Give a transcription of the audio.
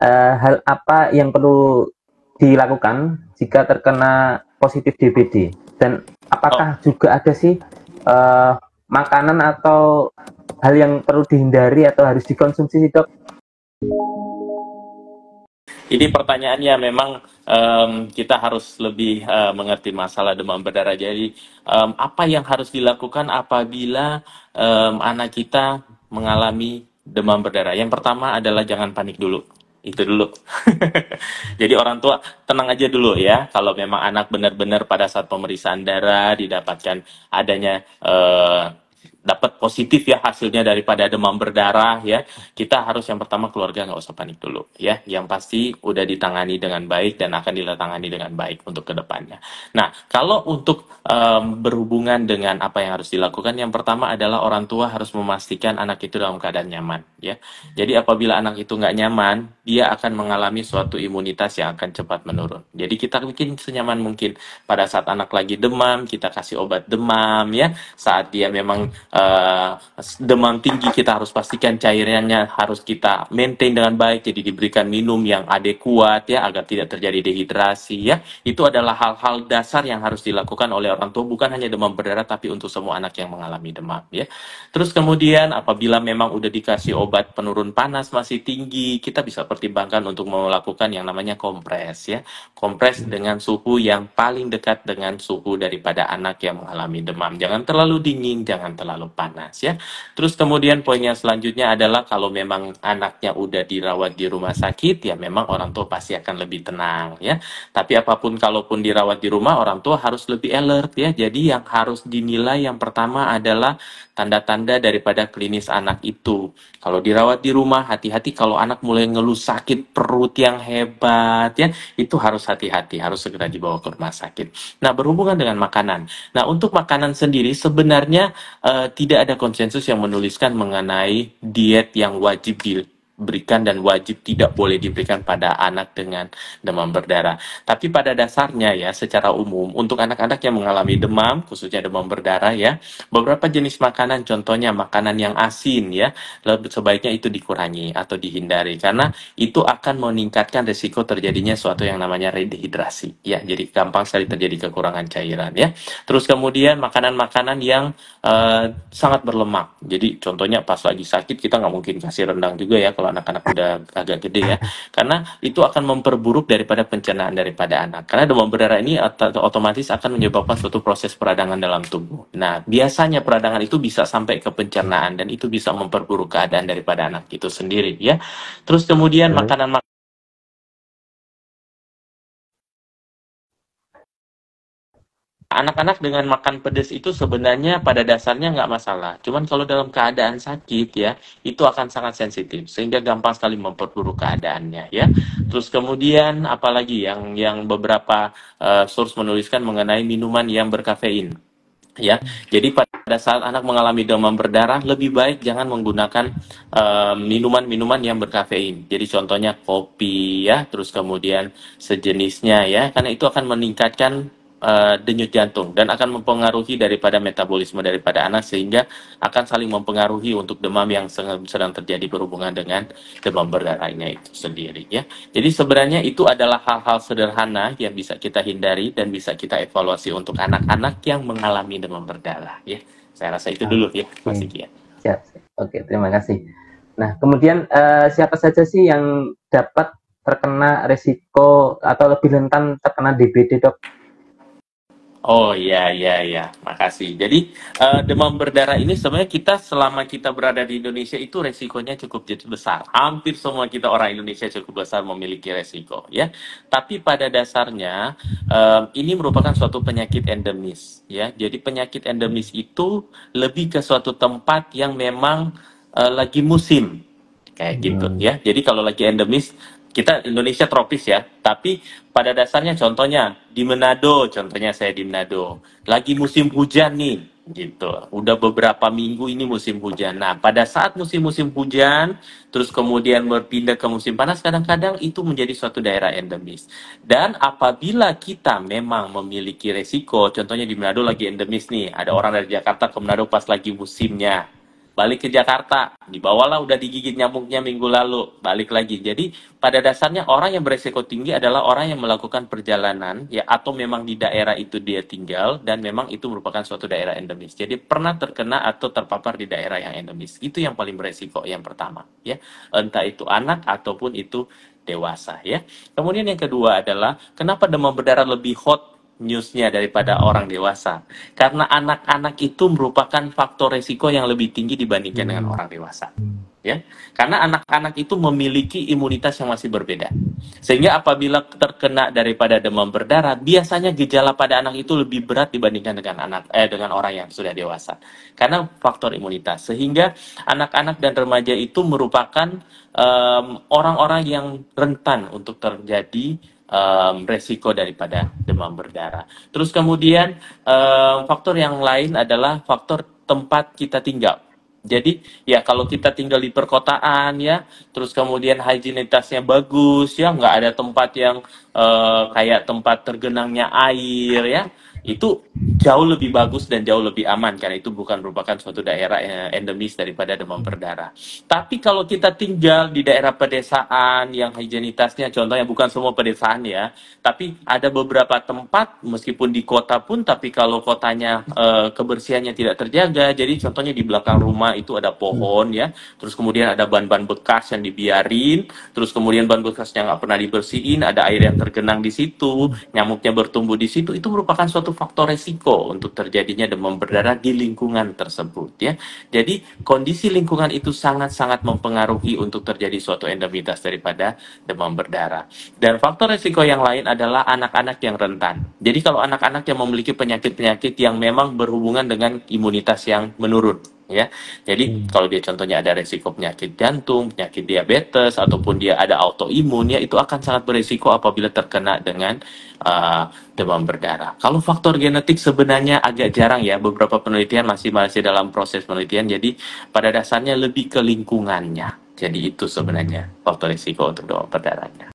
hal apa yang perlu dilakukan jika terkena positif DBD? Dan Oh, apakah juga ada sih makanan atau hal yang perlu dihindari atau harus dikonsumsi sih, Dok? ini pertanyaannya memang kita harus lebih mengerti masalah demam berdarah. Jadi, apa yang harus dilakukan apabila anak kita mengalami demam berdarah? Yang pertama adalah jangan panik dulu. Itu dulu. Jadi orang tua tenang aja dulu ya. Kalau memang anak benar-benar pada saat pemeriksaan darah didapatkan adanya dapat positif ya hasilnya daripada demam berdarah ya, kita harus yang pertama keluarga nggak usah panik dulu ya, yang pasti udah ditangani dengan baik dan akan ditangani dengan baik untuk kedepannya. Nah, kalau untuk berhubungan dengan apa yang harus dilakukan, yang pertama adalah orang tua harus memastikan anak itu dalam keadaan nyaman ya. Jadi apabila anak itu nggak nyaman, dia akan mengalami suatu imunitas yang akan cepat menurun. Jadi kita bikin senyaman mungkin. Pada saat anak lagi demam, kita kasih obat demam ya. Saat dia memang demam tinggi, kita harus pastikan cairannya harus kita maintain dengan baik, jadi diberikan minum yang adekuat ya agar tidak terjadi dehidrasi ya. Itu adalah hal-hal dasar yang harus dilakukan oleh orang tua, bukan hanya demam berdarah tapi untuk semua anak yang mengalami demam ya. Terus kemudian apabila memang udah dikasih obat penurun panas masih tinggi, kita bisa pertimbangkan untuk melakukan yang namanya kompres ya. Kompres dengan suhu yang paling dekat dengan suhu daripada anak yang mengalami demam. Jangan terlalu dingin, jangan terlalu panas ya. Terus kemudian poin yang selanjutnya adalah kalau memang anaknya udah dirawat di rumah sakit, ya memang orang tua pasti akan lebih tenang ya. Tapi apapun kalaupun dirawat di rumah, orang tua harus lebih alert ya. Jadi yang harus dinilai yang pertama adalah tanda-tanda daripada klinis anak itu. Kalau dirawat di rumah, hati-hati kalau anak mulai ngeluh sakit perut yang hebat ya, itu harus hati-hati, harus segera dibawa ke rumah sakit. Nah, berhubungan dengan makanan. Nah, untuk makanan sendiri sebenarnya tidak ada konsensus yang menuliskan mengenai diet yang wajib diberikan dan wajib tidak boleh diberikan pada anak dengan demam berdarah. Tapi pada dasarnya ya, secara umum untuk anak-anak yang mengalami demam, khususnya demam berdarah ya, beberapa jenis makanan, contohnya makanan yang asin ya, lebih sebaiknya itu dikurangi atau dihindari karena itu akan meningkatkan risiko terjadinya suatu yang namanya dehidrasi ya. Jadi gampang sekali terjadi kekurangan cairan ya. Terus kemudian makanan-makanan yang sangat berlemak. Jadi contohnya pas lagi sakit kita nggak mungkin kasih rendang juga ya kalau anak-anak udah agak gede ya. Karena itu akan memperburuk daripada pencernaan daripada anak. Karena demam berdarah ini otomatis akan menyebabkan suatu proses peradangan dalam tubuh. Nah, biasanya peradangan itu bisa sampai ke pencernaan dan itu bisa memperburuk keadaan daripada anak itu sendiri ya. Terus kemudian Hmm. makanan anak-anak dengan makan pedas itu sebenarnya pada dasarnya nggak masalah. Cuman kalau dalam keadaan sakit ya, itu akan sangat sensitif sehingga gampang sekali memperburuk keadaannya ya. Terus kemudian apalagi yang beberapa source menuliskan mengenai minuman yang berkafein ya. Jadi pada saat anak mengalami demam berdarah, lebih baik jangan menggunakan minuman-minuman yang berkafein. Jadi contohnya kopi ya, terus kemudian sejenisnya ya, karena itu akan meningkatkan denyut jantung dan akan mempengaruhi daripada metabolisme daripada anak sehingga akan saling mempengaruhi untuk demam yang sedang terjadi berhubungan dengan demam berdarahnya itu sendiri ya. Jadi sebenarnya itu adalah hal-hal sederhana yang bisa kita hindari dan bisa kita evaluasi untuk anak-anak yang mengalami demam berdarah ya. Saya rasa itu dulu ya, Oke, Mas Iki ya. siap, siap. Oke, terima kasih. Nah, kemudian siapa saja sih yang dapat terkena resiko atau lebih rentan terkena DBD, Dok? Oh iya iya iya, makasih. Jadi demam berdarah ini sebenarnya kita selama kita berada di Indonesia itu resikonya cukup jadi besar. Hampir semua kita orang Indonesia cukup besar memiliki resiko ya. Tapi pada dasarnya ini merupakan suatu penyakit endemis ya. Jadi penyakit endemis itu lebih ke suatu tempat yang memang lagi musim kayak gitu Hmm. ya. Jadi kalau lagi endemis kita Indonesia tropis ya, tapi pada dasarnya contohnya di Manado, contohnya saya di Manado, lagi musim hujan nih, gitu. Udah beberapa minggu ini musim hujan. Nah, pada saat musim-musim hujan, terus kemudian berpindah ke musim panas, kadang-kadang itu menjadi suatu daerah endemis. Dan apabila kita memang memiliki resiko, contohnya di Manado lagi endemis nih, ada orang dari Jakarta ke Manado pas lagi musimnya. balik ke Jakarta, dibawalah udah digigit nyamuknya minggu lalu, balik lagi. Jadi pada dasarnya orang yang beresiko tinggi adalah orang yang melakukan perjalanan ya atau memang di daerah itu dia tinggal dan memang itu merupakan suatu daerah endemis. Jadi pernah terkena atau terpapar di daerah yang endemis. Itu yang paling beresiko yang pertama ya. Entah itu anak ataupun itu dewasa ya. Kemudian yang kedua adalah kenapa demam berdarah lebih hot newsnya daripada orang dewasa? Karena anak-anak itu merupakan faktor resiko yang lebih tinggi dibandingkan dengan orang dewasa. Ya, karena anak-anak itu memiliki imunitas yang masih berbeda. Sehingga apabila terkena daripada demam berdarah, biasanya gejala pada anak itu lebih berat dibandingkan dengan orang yang sudah dewasa. Karena faktor imunitas. Sehingga anak-anak dan remaja itu merupakan orang-orang yang rentan untuk terjadi resiko daripada demam berdarah. Terus kemudian faktor yang lain adalah faktor tempat kita tinggal. Jadi ya kalau kita tinggal di perkotaan ya, terus kemudian higienitasnya bagus ya, nggak ada tempat yang kayak tempat tergenangnya air ya, itu jauh lebih bagus dan jauh lebih aman karena itu bukan merupakan suatu daerah endemis daripada demam berdarah. Tapi kalau kita tinggal di daerah pedesaan yang higienitasnya, contohnya bukan semua pedesaan ya, tapi ada beberapa tempat meskipun di kota pun, tapi kalau kotanya kebersihannya tidak terjaga, jadi contohnya di belakang rumah itu ada pohon ya, terus kemudian ada ban-ban bekas yang dibiarin, terus kemudian ban bekasnya nggak pernah dibersihin, ada air yang tergenang di situ, nyamuknya bertumbuh di situ, itu merupakan suatu faktor resiko untuk terjadinya demam berdarah di lingkungan tersebut ya. Jadi kondisi lingkungan itu sangat-sangat mempengaruhi untuk terjadi suatu endemitas daripada demam berdarah. Dan faktor resiko yang lain adalah anak-anak yang rentan. Jadi kalau anak-anak yang memiliki penyakit-penyakit yang memang berhubungan dengan imunitas yang menurun ya. Jadi kalau dia contohnya ada resiko penyakit jantung, penyakit diabetes ataupun dia ada autoimun ya, itu akan sangat beresiko apabila terkena dengan demam berdarah. Kalau faktor genetik sebenarnya agak jarang ya, beberapa penelitian masih dalam proses penelitian. Jadi pada dasarnya lebih ke lingkungannya. Jadi itu sebenarnya faktor risiko untuk demam berdarahnya.